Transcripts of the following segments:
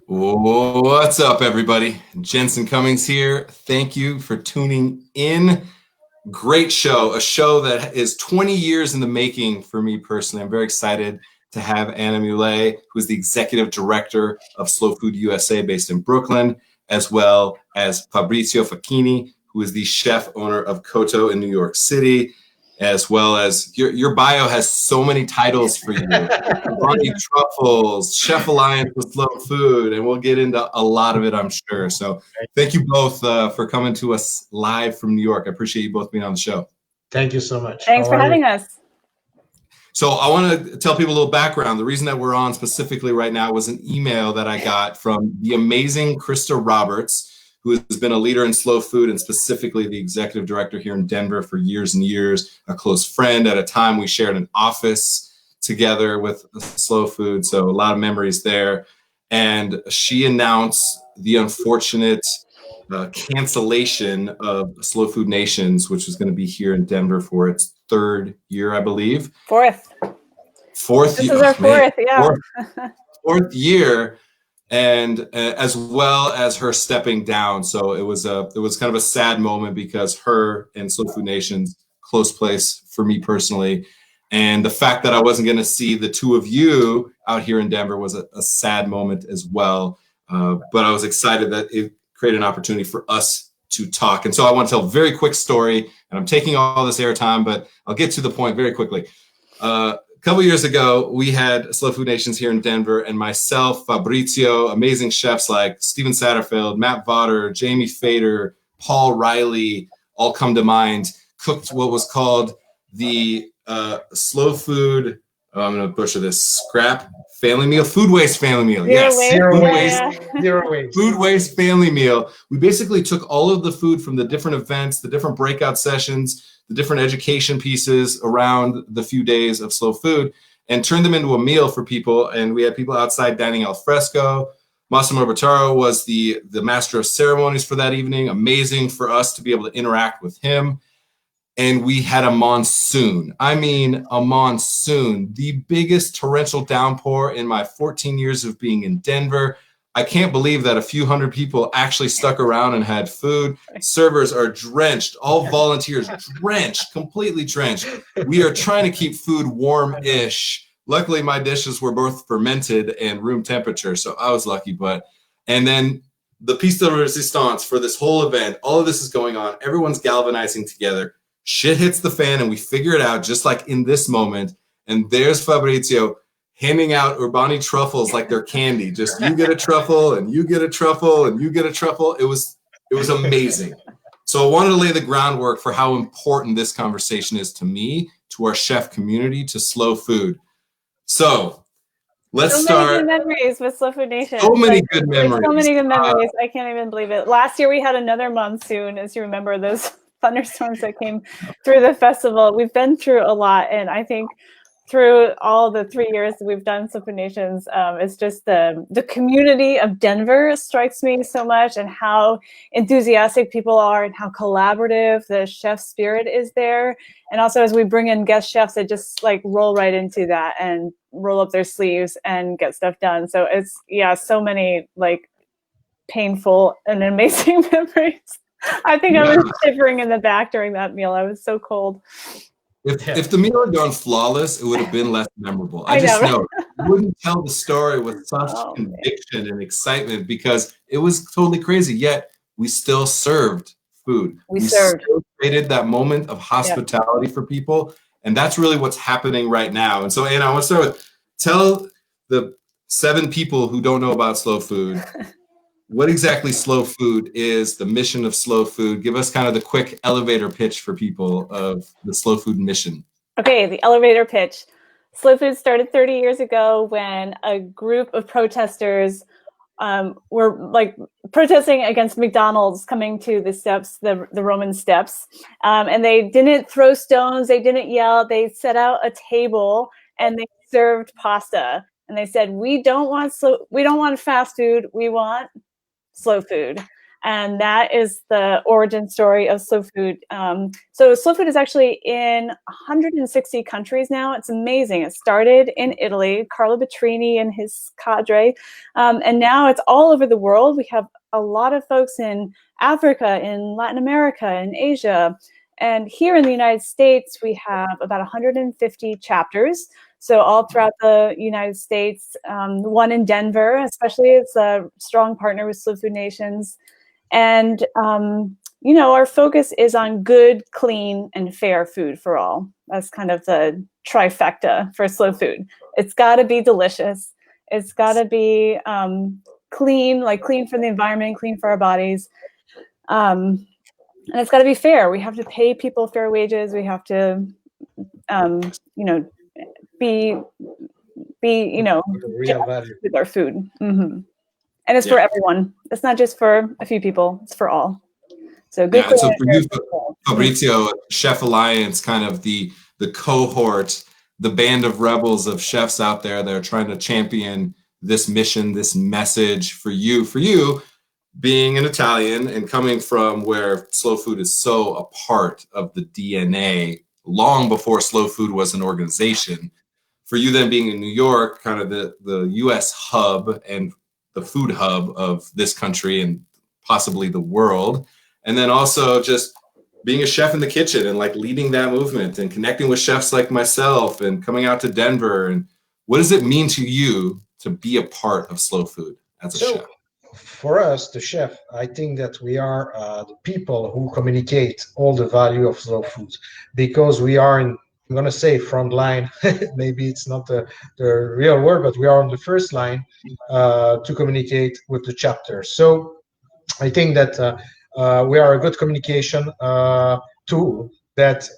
What's up, everybody? Jensen Cummings here. Thank you for tuning in. Great show, a show that is 20 years in the making for me personally. I'm very excited to have Anna Mule, who is the executive director of Slow Food USA based in Brooklyn, as well as Fabrizio Facchini, who is the chef owner of Cotto in New York City, as well as your bio has so many titles for you. Barney Truffles, Chef Alliance with Slow Food, and we'll get into a lot of it, I'm sure. So thank you both for coming to us live from New York. I appreciate you both being on the show. Thank you so much. Thanks for having us. So I want to tell people a little background. The reason that we're on specifically right now was an email that I got from the amazing Krista Roberts, who has been a leader in slow food and specifically the executive director here in Denver for years and years, a close friend. At a time, we shared an office together with slow food, so a lot of memories there. And she announced the unfortunate cancellation of Slow Food Nations, which was going to be here in Denver for its third year, I believe. Fourth. This is our fourth, yeah. Fourth year. And as well as her stepping down. So it was kind of a sad moment because her and Slow Food Nation's close place for me personally. And the fact that I wasn't going to see the two of you out here in Denver was a sad moment as well. But I was excited that it created an opportunity for us to talk. And so I want to tell a very quick story, and I'm taking all this airtime, but I'll get to the point very quickly. A couple years ago, we had Slow Food Nations here in Denver, and myself, Fabrizio, amazing chefs like Steven Satterfield, Matt Vodder, Jamie Fader, Paul Riley, all come to mind, cooked what was called the Slow Food, I'm going to butcher this, scrap family meal, food waste family meal. Zero waste. Food waste family meal. We basically took all of the food from the different events, the different breakout sessions, the different education pieces around the few days of slow food and turned them into a meal for people. And we had people outside dining al fresco. Massimo Bertaro was the master of ceremonies for that evening. Amazing for us to be able to interact with him. And we had a monsoon. I mean, a monsoon, the biggest torrential downpour in my 14 years of being in Denver. I can't believe that a few hundred people actually stuck around and had food. Servers are drenched, all volunteers drenched, completely drenched. We are trying to keep food warm-ish. Luckily, my dishes were both fermented and room temperature, so I was lucky. And then the piece de resistance for this whole event, all of this is going on. Everyone's galvanizing together. Shit hits the fan, and we figure it out just like in this moment. And there's Fabrizio handing out Urbani truffles like they're candy. Just you get a truffle and you get a truffle and you get a truffle. It was amazing. So I wanted to lay the groundwork for how important this conversation is to me, to our chef community, to slow food. So let's start. So many good memories with Slow Food Nation. So many good memories. So many good memories. I can't even believe it. Last year we had another monsoon, as you remember, those thunderstorms that came through the festival. We've been through a lot, and I think through all the 3 years that we've done Slow Food Nations, it's just the community of Denver strikes me so much, and how enthusiastic people are and how collaborative the chef spirit is there. And also as we bring in guest chefs that just like roll right into that and roll up their sleeves and get stuff done. So it's, so many like painful and amazing memories. I think I was shivering in the back during that meal. I was so cold. If the meal had gone flawless, it would have been less memorable. I just know. You wouldn't tell the story with such conviction and excitement because it was totally crazy. Yet we still served food. We still created that moment of hospitality for people. And that's really what's happening right now. And so, Anna, I want to start with, tell the 7 people who don't know about slow food, what exactly slow food is, the mission of slow food. Give us kind of the quick elevator pitch for people of the slow food mission. Okay, the elevator pitch. Slow food started 30 years ago when a group of protesters were like protesting against McDonald's coming to the steps, the Roman steps. And they didn't throw stones, they didn't yell, they set out a table and they served pasta. And they said, we don't want fast food, we want slow food. And that is the origin story of slow food. So slow food is actually in 160 countries now. It's amazing. It started in Italy, Carlo Petrini and his cadre, and now it's all over the world. We have a lot of folks in Africa, in Latin America, in Asia. And here in the United States, we have about 150 chapters. So all throughout the United States, one in Denver, especially, it's a strong partner with Slow Food Nations. And, you know, our focus is on good, clean, and fair food for all. That's kind of the trifecta for slow food. It's got to be delicious. It's got to be clean, like clean for the environment, clean for our bodies. And it's got to be fair. We have to pay people fair wages. We have to, you know, be you know, real value with our food. Mm-hmm. And it's for everyone. It's not just for a few people. It's for all. So good. And so for you, Fabrizio, Chef Alliance, kind of the cohort, the band of rebels of chefs out there that are trying to champion this mission, this message for you being an Italian and coming from where slow food is so a part of the DNA long before slow food was an organization. For you then being in New York, kind of the US hub and the food hub of this country and possibly the world. And then also just being a chef in the kitchen and like leading that movement and connecting with chefs like myself and coming out to Denver. And what does it mean to you to be a part of slow food as a chef? For us, the chef, I think that we are the people who communicate all the value of slow food, because we are in, I'm going to say front line. Maybe it's not the real word, but we are on the first line to communicate with the chapters. So I think that we are a good communication tool that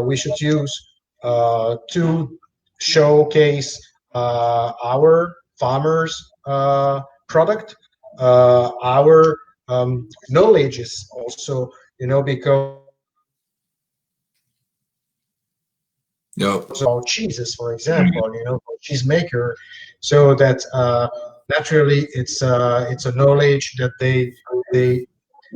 we should use to showcase our farmers' product, our knowledges also, you know, because about cheeses, for example, you know, cheese maker, so that naturally it's a knowledge that they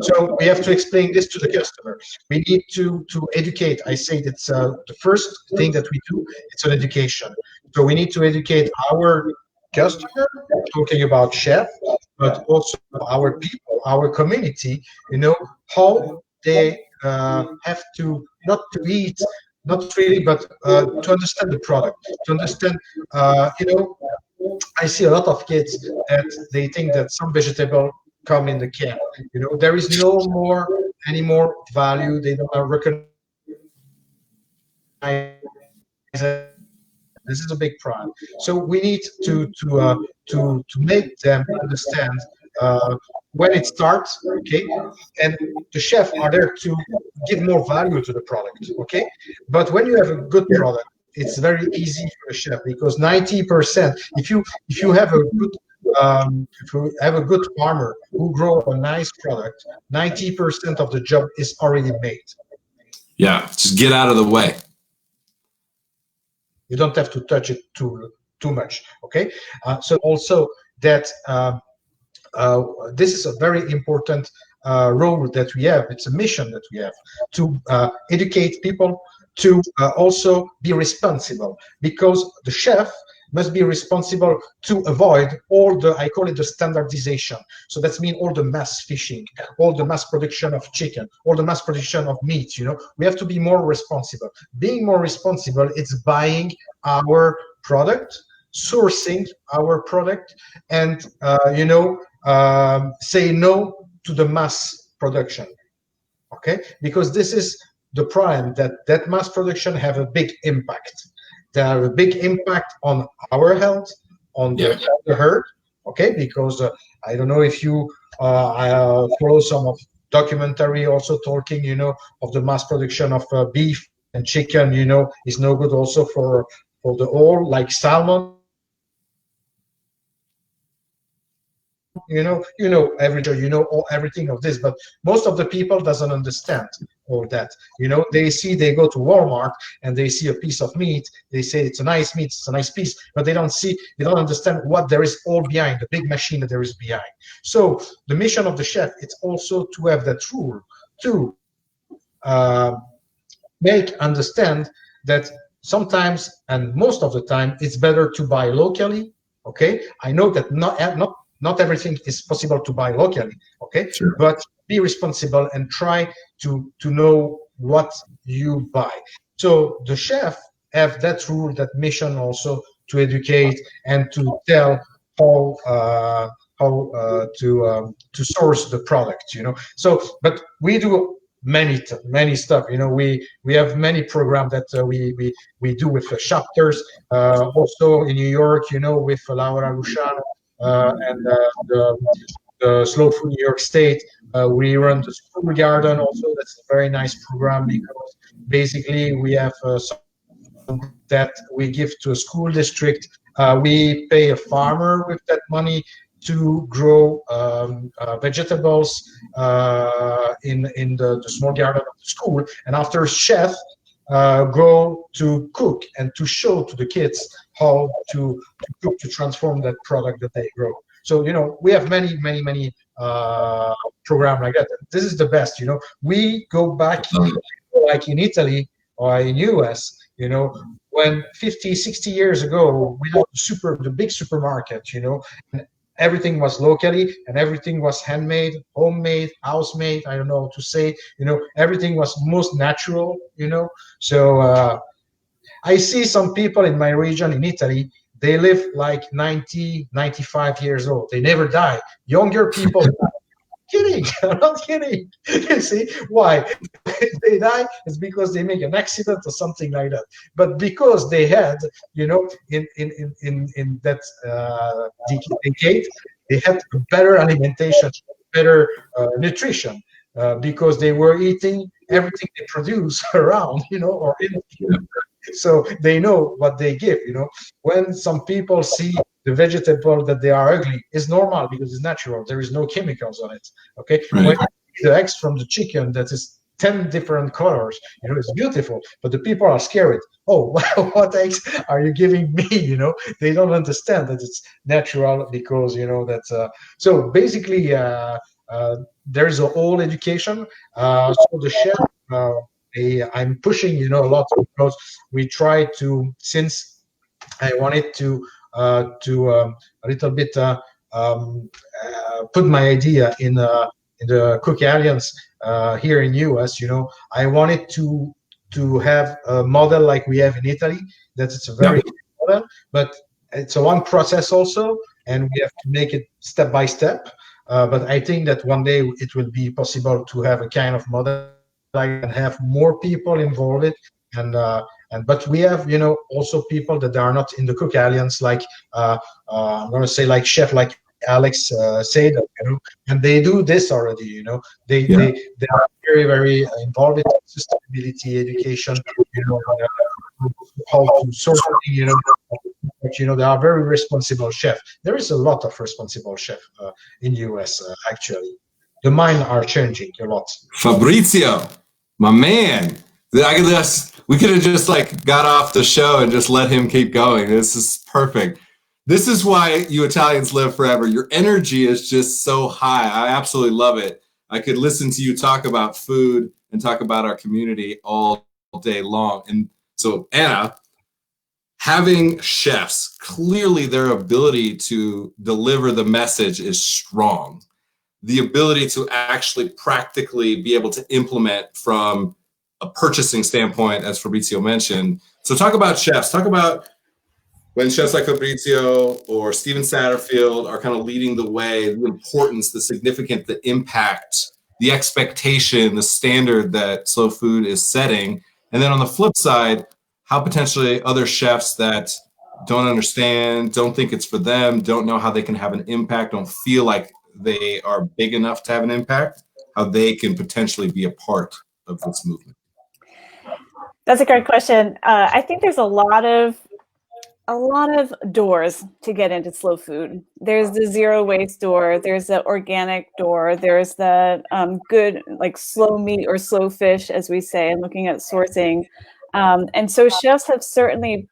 so we have to explain this to the customer. We need to educate. I say that's the first thing that we do. It's an education. So we need to educate our customer, talking about chef, but also our people, our community. You know how they have to not to eat, not really, but to understand the product, to understand. You know, I see a lot of kids that they think that some vegetable come in the can. You know, there is no more any more value. They don't recognize it. This is a big problem. So we need to make them understand when it starts, okay? And the chef are there to give more value to the product, okay? But when you have a good product, it's very easy for the chef, because 90%, if you have a good if you have a good farmer who grow a nice product, 90% of the job is already made. Yeah, just get out of the way. You don't have to touch it too much, okay? So also that this is a very important role that we have. It's a mission that we have to educate people to also be responsible, because the chef must be responsible to avoid all the, I call it the standardization. So that's mean all the mass fishing, all the mass production of chicken, all the mass production of meat. You know, we have to be more responsible. Being more responsible, it's buying our product, sourcing our product, and you know, say no to the mass production. Okay, because this is the prime that mass production have a big impact. They have a big impact on our health, on the herd. Okay, because I don't know if you follow some of documentary also talking, you know, of the mass production of beef and chicken. You know, is no good also for the oil, like salmon. everything of this, but most of the people doesn't understand all that. They go to Walmart and they see a piece of meat, they say it's a nice meat, it's a nice piece, but they don't understand what there is all behind, the big machine that there is behind. So the mission of the chef, it's also to have that rule to make understand that sometimes, and most of the time, it's better to buy locally. Okay, I know that not everything is possible to buy locally. Okay, Sure. but be responsible and try to know what you buy. So the chef have that rule, that mission also, to educate and to tell how to source the product. So, but we do many stuff. We have many programs that we do with chapters, also in New York, with Laura Luciano and the Slow Food New York State. We run the school garden also. That's a very nice program, because basically we have some that we give to a school district. We pay a farmer with that money to grow vegetables in the small garden of the school, and after chef go to cook and to show to the kids how to cook, to transform that product that they grow. So we have many programs like that. This is the best. We go back, like in Italy or in US. When 50, 60 years ago, we had the big supermarket. And everything was locally, and everything was handmade, homemade, house-made. I don't know how to say. Everything was most natural. So I see some people in my region in Italy. They live like 90, 95 years old. They never die. Younger people. Kidding. I'm not kidding. You see why? If they die, it's because they make an accident or something like that. But because they had, in that decade, they had better alimentation, better nutrition, because they were eating everything they produce around, or in. So they know what they give. When some people see the vegetable that they are ugly, is normal, because it's natural. There is no chemicals on it. Okay. Right. When the eggs from the chicken that is 10 different colors, it's beautiful, but the people are scared. Oh, what eggs are you giving me? They don't understand that it's natural, because that's so basically there's a whole education. So the chef, I'm pushing a lot, because we try to, since I wanted to a little bit put my idea in the Cook Alliance here in US. I wanted to have a model like we have in Italy. That it's a very model, but it's a long process also, and we have to make it step by step. But I think that one day it will be possible to have a kind of model and have more people involved. But we have also people that are not in the Cook Alliance, like I'm going to say like chef like Alex said, and they do this already. They are very involved in sustainability education. How to source. But they are very responsible chef. There is a lot of responsible chef in US actually. The mind are changing a lot. Fabrizio, my man. We could have just got off the show and just let him keep going. This is perfect. This is why you Italians live forever. Your energy is just so high. I absolutely love it. I could listen to you talk about food and talk about our community all day long. And so, Anna, having chefs, clearly their ability to deliver the message is strong. The ability to actually practically be able to implement from a purchasing standpoint, as Fabrizio mentioned. So talk about chefs. Talk about when chefs like Fabrizio or Steven Satterfield are kind of leading the way, the importance, the significant, the impact, the expectation, the standard that Slow Food is setting. And then on the flip side, how potentially other chefs that don't understand, don't think it's for them, don't know how they can have an impact, don't feel like they are big enough to have an impact, how they can potentially be a part of this movement. That's a great question. I think there's a lot of a lot of doors to get into slow food. There's the zero waste door, there's the organic door, there's the good like slow meat or slow fish, as we say, and looking at sourcing. And so chefs have certainly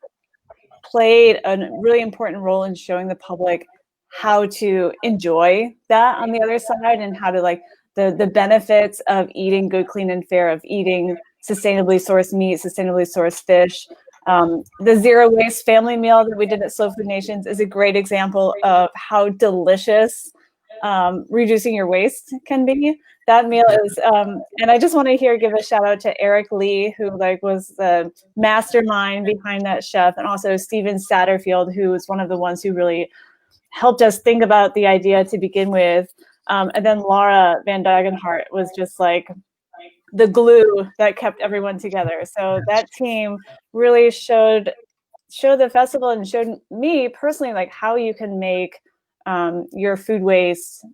played a really important role in showing the public how to enjoy that on the other side, and how to like the benefits of eating good, clean, and fair, of eating sustainably sourced meat, sustainably sourced fish. The zero waste family meal that we did at Slow Food Nations is a great example of how delicious reducing your waste can be. That meal is, and I just want to give a shout out to Eric Lee, who like was the mastermind behind that chef, and also Steven Satterfield, who was one of the ones who really helped us think about the idea to begin with. And then Laura Van Dagenhart was just like the glue that kept everyone together. So that team really showed the festival and showed me personally like how you can make your food waste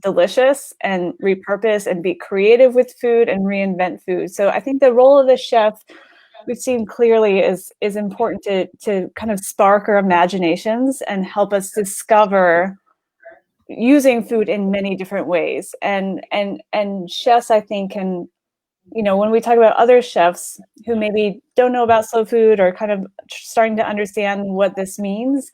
delicious and repurpose and be creative with food and reinvent food. So I think the role of the chef, we've seen clearly, is important to kind of spark our imaginations and help us discover using food in many different ways. And chefs, I think, can, when we talk about other chefs who maybe don't know about slow food or kind of starting to understand what this means,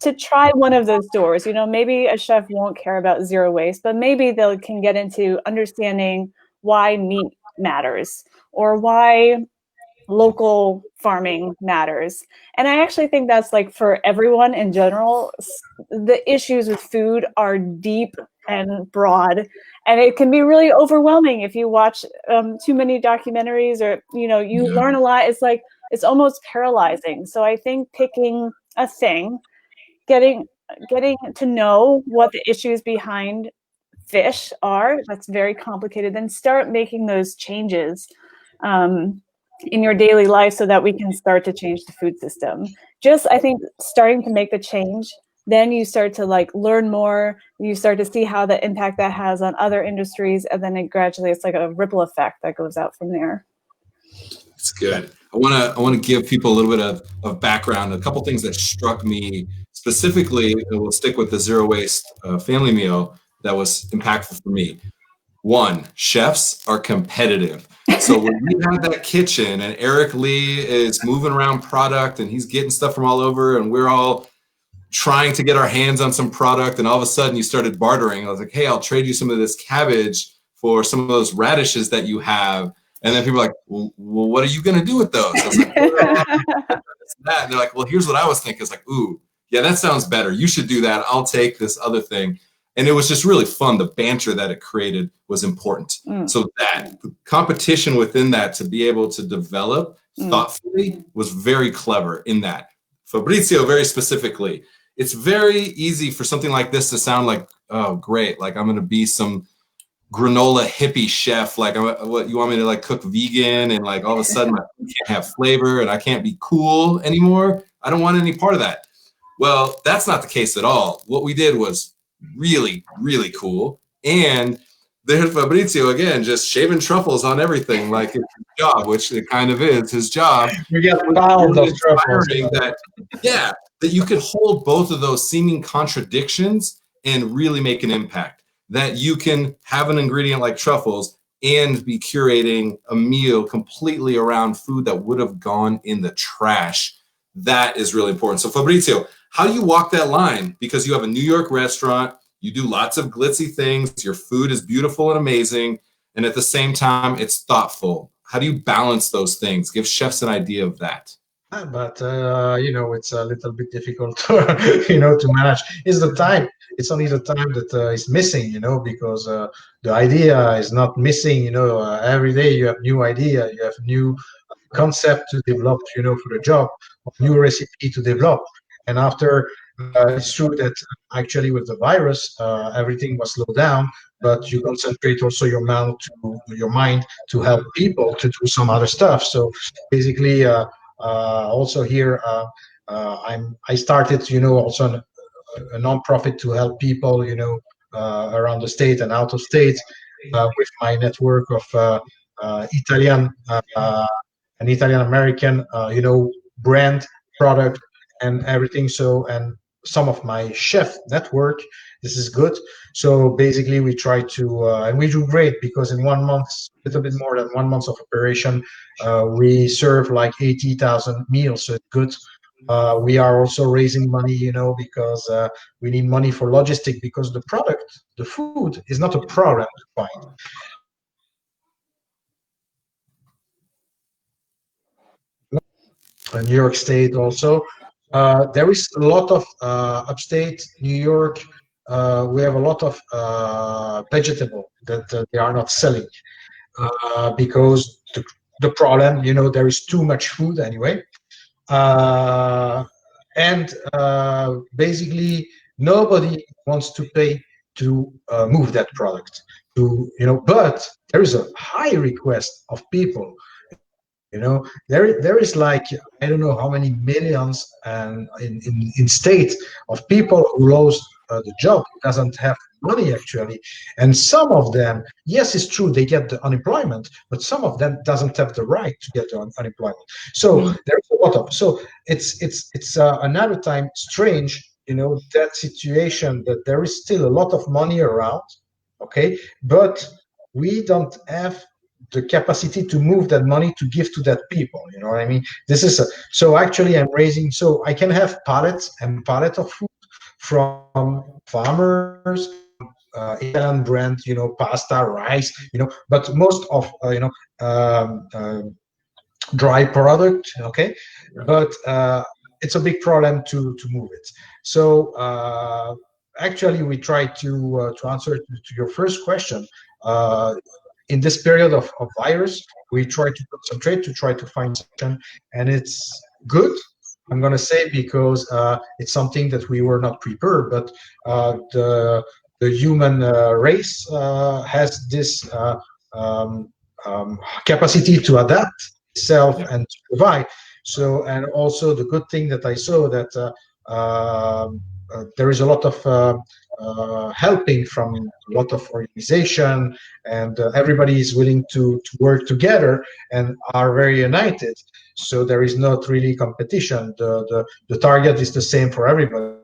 to try one of those doors. Maybe a chef won't care about zero waste, but maybe they can get into understanding why meat matters or why local farming matters. And I actually think that's like for everyone in general, the issues with food are deep and broad, and it can be really overwhelming if you watch too many documentaries, or you learn a lot. It's like it's almost paralyzing. So I think picking a thing, getting to know what the issues behind fish are, that's very complicated, then start making those changes in your daily life so that we can start to change the food system. Just, I think, starting to make the change, then you start to like learn more, you start to see how the impact that has on other industries, and then it's like a ripple effect that goes out from there. It's good. I want to give people a little bit of background, a couple things that struck me specifically, and we'll stick with the zero waste family meal that was impactful for me. One, chefs are competitive. So when we have that kitchen and Eric Lee is moving around product and he's getting stuff from all over, and we're all trying to get our hands on some product, and all of a sudden you started bartering. I was like, hey, I'll trade you some of this cabbage for some of those radishes that you have. And then people are like, well, what are you going to do with those? I was like, that. And they're like, well, here's what I was thinking. It's like, ooh, yeah, that sounds better. You should do that. I'll take this other thing. And it was just really fun. The banter that it created was important. So that the competition within that, to be able to develop thoughtfully, was very clever in that. Fabrizio, very specifically, it's very easy for something like this to sound like, oh, great. Like I'm going to be some granola hippie chef. Like, what you want me to like cook vegan, and like all of a sudden I can't have flavor and I can't be cool anymore. I don't want any part of that. Well, that's not the case at all. What we did was really, really cool. And there's Fabrizio again, just shaving truffles on everything, like it's his job, which it kind of is his job. We get pounds of truffles. That you could hold both of those seeming contradictions and really make an impact. That you can have an ingredient like truffles and be curating a meal completely around food that would have gone in the trash. That is really important. So Fabrizio, how do you walk that line? Because you have a New York restaurant, you do lots of glitzy things, your food is beautiful and amazing, and at the same time, it's thoughtful. How do you balance those things? Give chefs an idea of that. But it's a little bit difficult to manage. It's the time. It's only the time that is missing, because the idea is not missing. Every day you have new idea, you have new concept to develop, for the job, new recipe to develop. And after, it's true that actually with the virus, everything was slowed down, but you concentrate also your mind to help people to do some other stuff. So basically, also here, I started, also a non-profit to help people, around the state and out of state, with my network of Italian and Italian American, brand product and everything. So, and some of my chef network, this is good. So basically we try to, and we do great, because in 1 month, a little bit more than 1 month of operation, we serve like 80,000 meals, so it's good. We are also raising money, because we need money for logistic, because the product, the food, is not a problem to find. New York State also. There is a lot of upstate New York. We have a lot of vegetable that they are not selling, because the problem, there is too much food anyway. And basically nobody wants to pay to move that product to, but there is a high request of people. There is like, I don't know how many millions and in state of people who lost the job, doesn't have money actually, and some of them, yes, it's true, they get the unemployment, but some of them doesn't have the right to get the unemployment. So there's a lot of, so it's another time strange, that situation, that there is still a lot of money around, okay, but we don't have the capacity to move that money to give to that people. You know what I mean? This is so actually I'm raising, so I can have pallets and pallet of food from farmers, Italian brand, pasta, rice, but most of dry product, okay, but it's a big problem to move it. So actually we try to answer to your first question. In this period of virus, we try to concentrate, to try to find solution, and it's good, I'm going to say, because it's something that we were not prepared, but the human race has this capacity to adapt itself and to provide. So, and also the good thing that I saw that there is a lot of helping from a lot of organization, and everybody is willing to work together and are very united. So there is not really competition. The target is the same for everybody.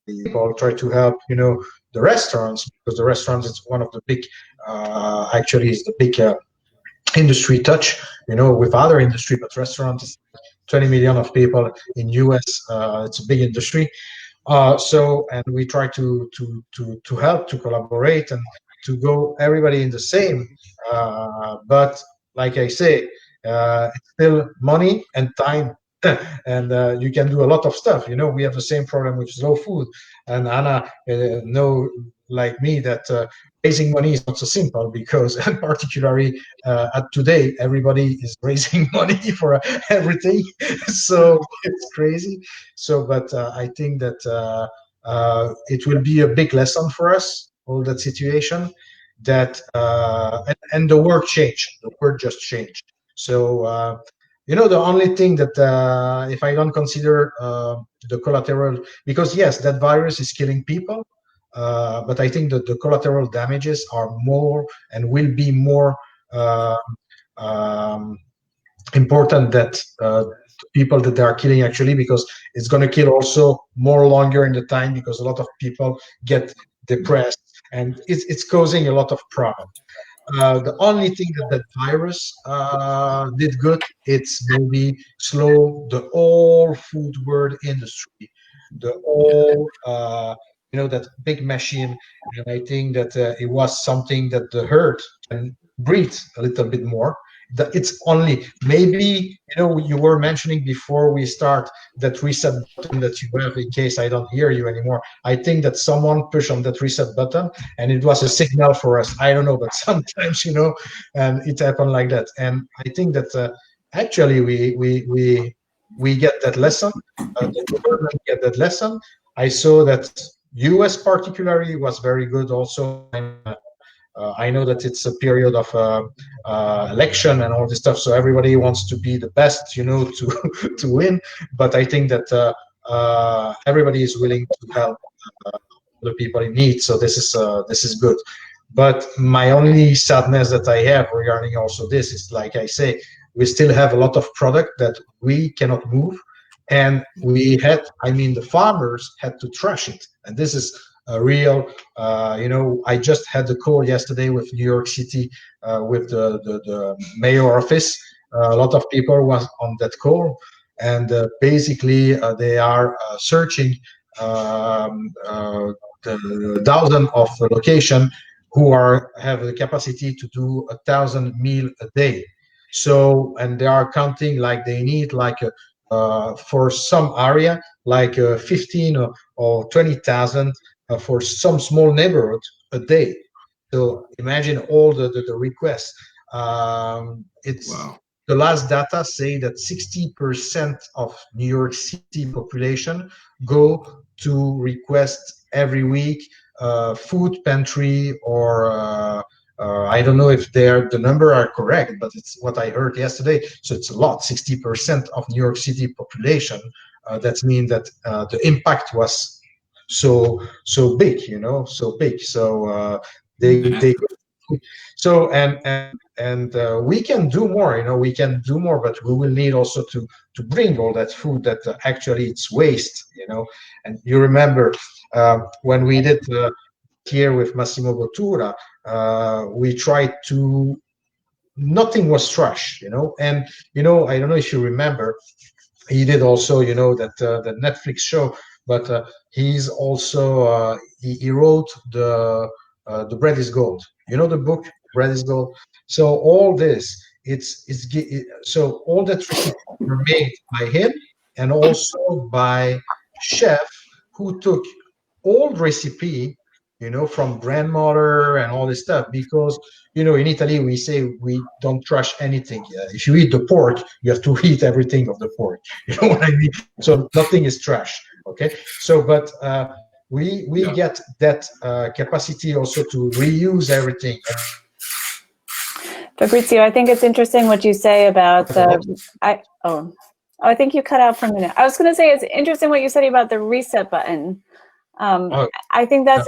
People try to help, the restaurants, because the restaurants, it's one of the big, actually is the big industry touch, with other industry, but restaurants is 20 million of people in US. It's a big industry. So, and we try to help, to collaborate, and to go everybody in the same. But like I say, it's still money and time, and you can do a lot of stuff. We have the same problem with slow food, and Anna know like me that raising money is not so simple, because particularly at today, everybody is raising money for everything. So it's crazy. So, but I think that it will be a big lesson for us, all that situation, that and the word changed. The word just changed. So the only thing that if I don't consider the collateral, because yes, that virus is killing people, but I think that the collateral damages are more and will be more important that people that they are killing actually, because it's going to kill also more longer in the time, because a lot of people get depressed, and it's causing a lot of problem. The only thing that virus did good, it's maybe slow the whole food world industry, the whole that big machine. And I think that it was something that the herd can breathe a little bit more. That it's only maybe, you were mentioning before we start that reset button that you have, in case I don't hear you anymore. I think that someone pushed on that reset button and it was a signal for us. I don't know, but sometimes, and it happened like that. And I think that actually we get that lesson. The government get that lesson. I saw that US particularly was very good also. I know that it's a period of election and all this stuff, so everybody wants to be the best, to to win. But I think that everybody is willing to help the people in need. So this is good. But my only sadness that I have regarding also this is, like I say, we still have a lot of product that we cannot move And we had, I mean, the farmers had to trash it. And this is a real, I just had the call yesterday with New York City, with the mayor office. A lot of people was on that call. And basically, they are searching the thousand of location who have the capacity to do 1,000 meal a day. So, and they are counting like they need like for some area like 15 or 20,000 for some small neighborhood a day. So imagine all the requests. It's Wow. The last data say that 60% of New York City population go to request every week food pantry or I don't know if the number are correct, but it's what I heard yesterday. So it's a lot, 60% of New York City population. That means that the impact was so big, so big. So they so and we can do more, we can do more, but we will need also to bring all that food that actually it's waste. And you remember when we did here with Massimo Bottura, we tried to, nothing was trash, and I don't know if you remember, he did also, that the Netflix show, but he's also he wrote the Bread is Gold, the book Bread is Gold. So all this, so all that recipes were made by him and also by chef who took old recipe, from grandmother and all this stuff, because in Italy we say we don't trash anything. If you eat the pork, you have to eat everything of the pork. You know what I mean? So nothing is trash. Okay. So, but we get that capacity also to reuse everything. Fabrizio, I think it's interesting what you say about I think you cut out for a minute. I was going to say it's interesting what you said about the reset button. I think that's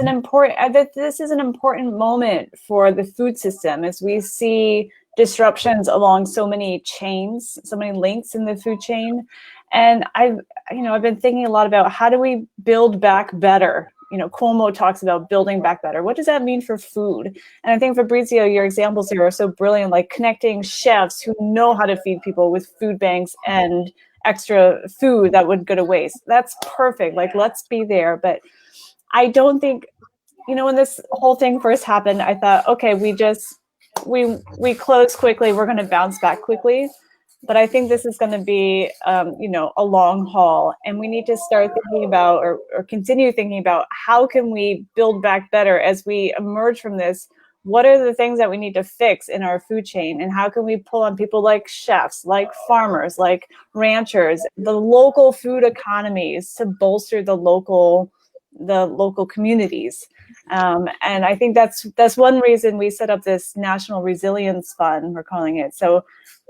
this is an important moment for the food system as we see disruptions along so many chains, so many links in the food chain. And I've been thinking a lot about how do we build back better? Cuomo talks about building back better. What does that mean for food? And I think, Fabrizio, your examples here are so brilliant, like connecting chefs who know how to feed people with food banks and extra food that would go to waste. That's perfect. Like, let's be there. But I don't think, when this whole thing first happened, I thought, okay, we close quickly. We're going to bounce back quickly. But I think this is going to be, a long haul. And we need to start thinking about or continue thinking about how can we build back better as we emerge from this? What are the things that we need to fix in our food chain? And how can we pull on people like chefs, like farmers, like ranchers, the local food economies to bolster the local communities? And I think that's one reason we set up this National Resilience Fund, we're calling it. So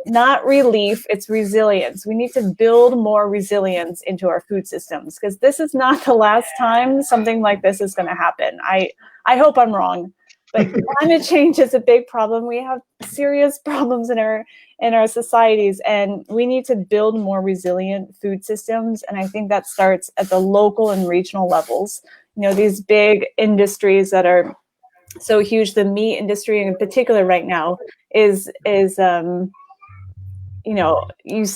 not relief, it's resilience. We need to build more resilience into our food systems, because this is not the last time something like this is going to happen. I hope I'm wrong, but climate change is a big problem. We have serious problems in our societies, and we need to build more resilient food systems. And I think that starts at the local and regional levels. These big industries that are so huge, the meat industry in particular right now is you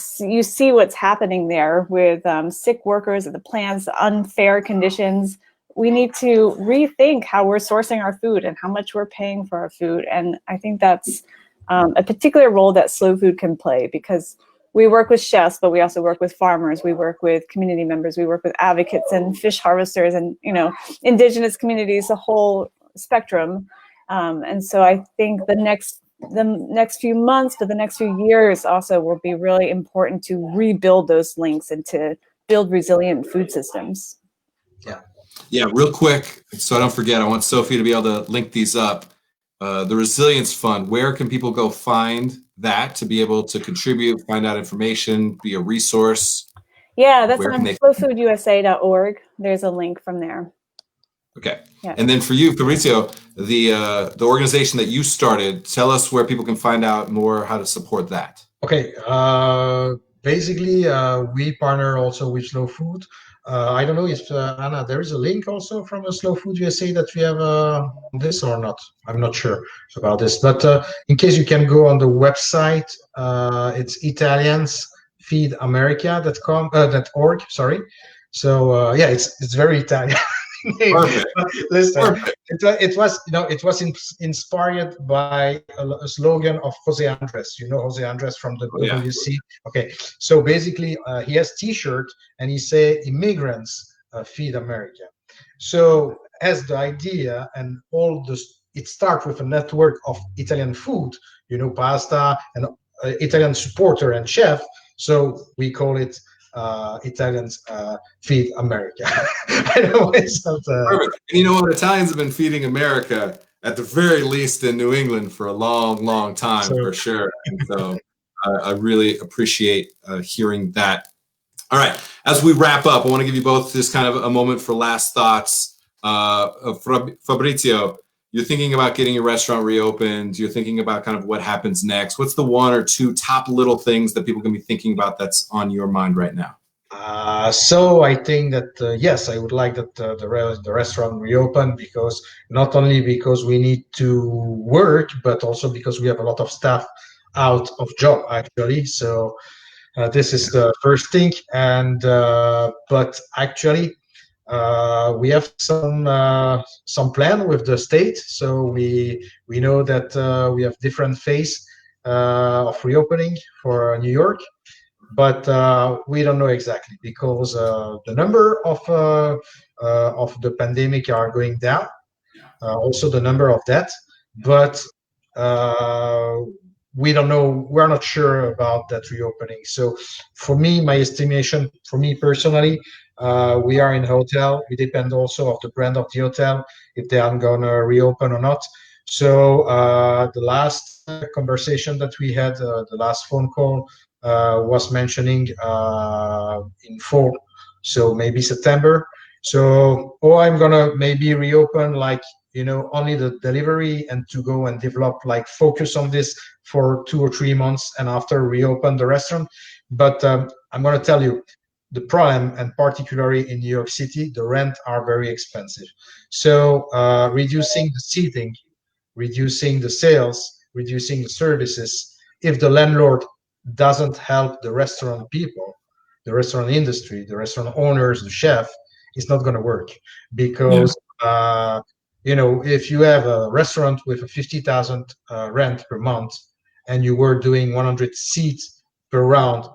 see what's happening there with sick workers at the plants, unfair conditions. We need to rethink how we're sourcing our food and how much we're paying for our food. And I think that's a particular role that Slow Food can play, because we work with chefs, but we also work with farmers. We work with community members. We work with advocates and fish harvesters and, indigenous communities, the whole spectrum. And so I think the next few months, but the next few years also will be really important to rebuild those links and to build resilient food systems. Yeah, real quick, so I don't forget, I want Sophie to be able to link these up. The Resilience Fund, where can people go find that to be able to contribute, find out information, be a resource? Yeah, that's on slowfoodusa.org. There's a link from there. Okay. Yeah. And then for you, Fabrizio, the organization that you started, tell us where people can find out more how to support that. Okay. basically, we partner also with Slow Food. I don't know if Anna, there is a link also from a Slow Food USA that we have on this or not. I'm not sure about this, but in case you can go on the website, it's italiansfeedamerica.com, .org. Sorry. So yeah, it's very Italian. Perfect. Listen, Perfect. it was inspired by a slogan of Jose Andres. You know Jose Andres from the Oh, yeah. WC. Okay, so basically he has T-shirt and he say immigrants feed America. So as the idea and all this, it starts with a network of Italian food, pasta and Italian supporter and chef. So we call it Italians feed America. I know it's not. Perfect. And you know what? Italians have been feeding America at the very least in New England for a long, long time, for sure. And so I really appreciate hearing that. All right. As we wrap up, I want to give you both just kind of a moment for last thoughts. Fabrizio, you're thinking about getting your restaurant reopened. You're thinking about kind of what happens next. What's the one or two top little things that people can be thinking about that's on your mind right now? So I think that yes, I would like that the restaurant reopen, because not only because we need to work, but also because we have a lot of staff out of job actually. So this is the first thing, and but actually we have some plan with the state. So we know that we have different phase of reopening for New York. But we don't know exactly, because the number of the pandemic are going down, also the number of deaths, but we don't know. We're not sure about that reopening. So for me, my estimation, for me personally, we are in a hotel. We depend also of the brand of the hotel, if they are going to reopen or not. So the last conversation that we had, the last phone call, was mentioning in fall, so maybe September. So, I'm gonna maybe reopen, like, only the delivery, and to go and develop, like, focus on this for 2 or 3 months, and after reopen the restaurant. But I'm gonna tell you, the problem, and particularly in New York City, the rent are very expensive. So reducing the seating, reducing the sales, reducing the services, if the landlord doesn't help the restaurant people, the restaurant industry, the restaurant owners, the chef, it's not going to work. Because if you have a restaurant with a 50,000 rent per month, and you were doing 100 seats per round,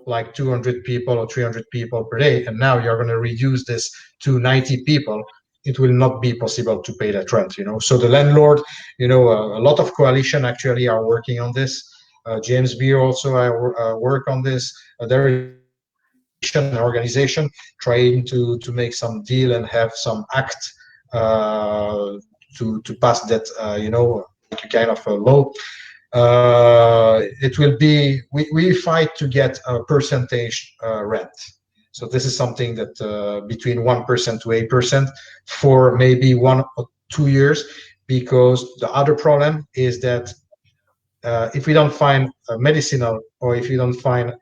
like 200 people or 300 people per day, and now you're going to reduce this to 90 people, it will not be possible to pay that rent. So the landlord, a lot of coalition actually are working on this. James Beer also work on this. There is an organization trying to make some deal and have some act to pass that, kind of a law. It will be, we fight to get a percentage rent. So this is something that between 1% to 8% for maybe 1 or 2 years, because the other problem is that if we don't find a medicinal, or if we don't find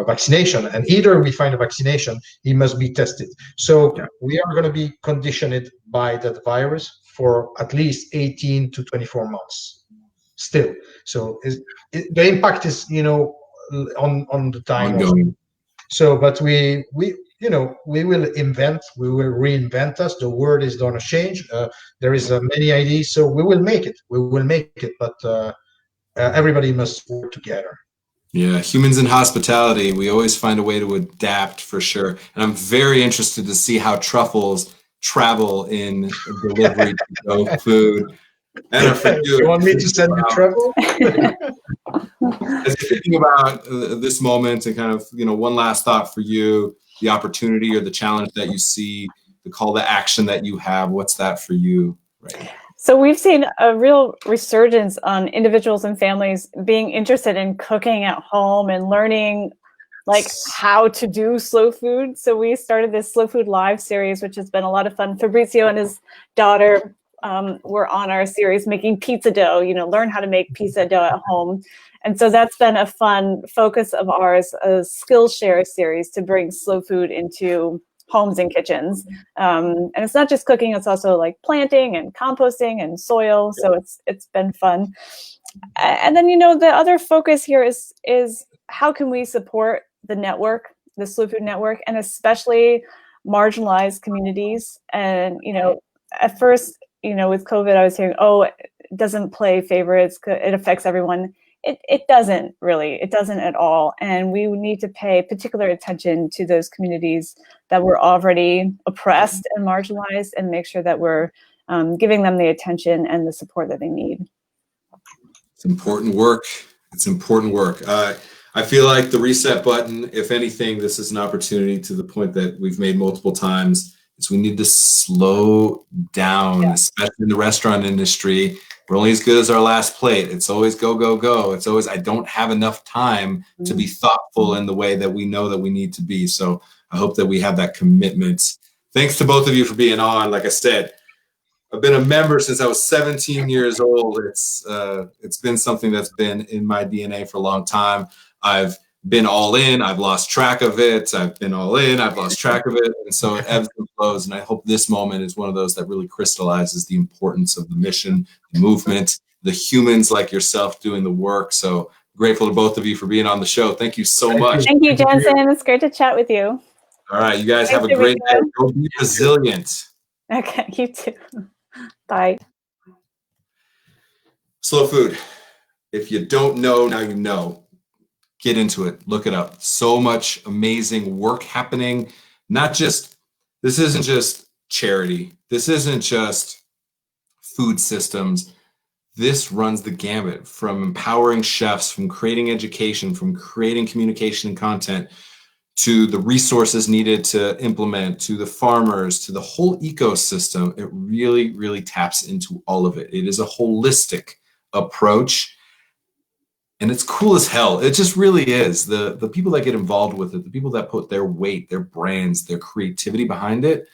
vaccination, and either we find a vaccination, it must be tested. So we are going to be conditioned by that virus for at least 18 to 24 months still. So the impact is, on the time. So, but we will reinvent us. The world is going to change. There is many ideas, so we will make it. But everybody must work together. Yeah, humans in hospitality, we always find a way to adapt, for sure. And I'm very interested to see how truffles travel in delivery to go food. And for you want me to send you truffle? As you're thinking about this moment, and kind of, one last thought for you, the opportunity or the challenge that you see, the call to action that you have, what's that for you right now? So we've seen a real resurgence on individuals and families being interested in cooking at home and learning, like, how to do slow food. So we started this Slow Food Live series, which has been a lot of fun. Fabrizio and his daughter we're on our series making pizza dough, learn how to make pizza dough at home. And so that's been a fun focus of ours, a Skillshare series to bring slow food into homes and kitchens. And it's not just cooking, it's also like planting and composting and soil. So it's been fun. And then, the other focus here is how can we support the network, the Slow Food Network, and especially marginalized communities. And, at first, with COVID, I was hearing, it doesn't play favorites, it affects everyone. It doesn't really, it doesn't at all. And we need to pay particular attention to those communities that were already oppressed and marginalized, and make sure that we're giving them the attention and the support that they need. It's important work. It's important work. I feel like the reset button, if anything, this is an opportunity to the point that we've made multiple times, is we need to slow down, especially in the restaurant industry. We're only as good as our last plate. It's always go, go, go. It's always, I don't have enough time to be thoughtful in the way that we know that we need to be. So I hope that we have that commitment. Thanks to both of you for being on. Like I said, I've been a member since I was 17 years old. It's been something that's been in my DNA for a long time. I've been all in. I've lost track of it. I've been all in. I've lost track of it. And so it ebbs and flows. And I hope this moment is one of those that really crystallizes the importance of the mission, the movement, the humans like yourself doing the work. So grateful to both of you for being on the show. Thank you so much. Thank you, Jensen. It's great to chat with you. All right. You guys have a great day. Go be resilient. Okay. You too. Bye. Slow food. If you don't know, now you know. Get into it. Look it up. So much amazing work happening. This isn't just charity. This isn't just food systems. This runs the gamut, from empowering chefs, from creating education, from creating communication and content, to the resources needed to implement, to the farmers, to the whole ecosystem. It really, really taps into all of it. It is a holistic approach. And it's cool as hell. It just really is. The people that get involved with it, the people that put their weight, their brands, their creativity behind it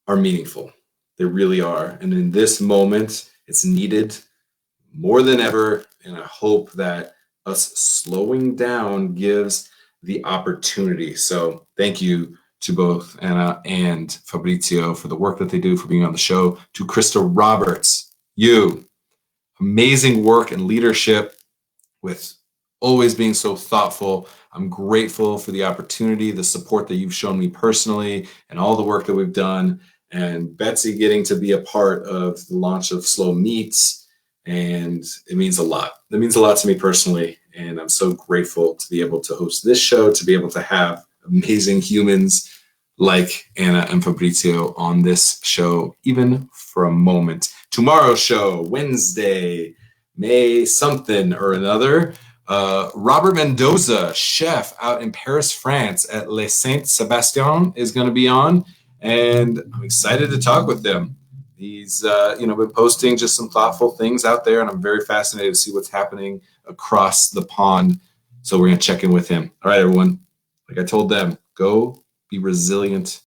are meaningful. They really are. And in this moment, it's needed more than ever. And I hope that us slowing down gives the opportunity. So thank you to both Anna and Fabrizio for the work that they do, for being on the show. To Krista Roberts, amazing work and leadership, with always being so thoughtful. I'm grateful for the opportunity, the support that you've shown me personally, and all the work that we've done. And Betsy getting to be a part of the launch of Slow Meats. And it means a lot. It means a lot to me personally. And I'm so grateful to be able to host this show, to be able to have amazing humans like Anna and Fabrizio on this show, even for a moment. Tomorrow's show, Wednesday, May something or another. Robert Mendoza, chef out in Paris, France at Les Saint Sebastien, is going to be on, and I'm excited to talk with them. He's been posting just some thoughtful things out there, and I'm very fascinated to see what's happening across the pond. So we're going to check in with him. All right, everyone. Like I told them, go be resilient.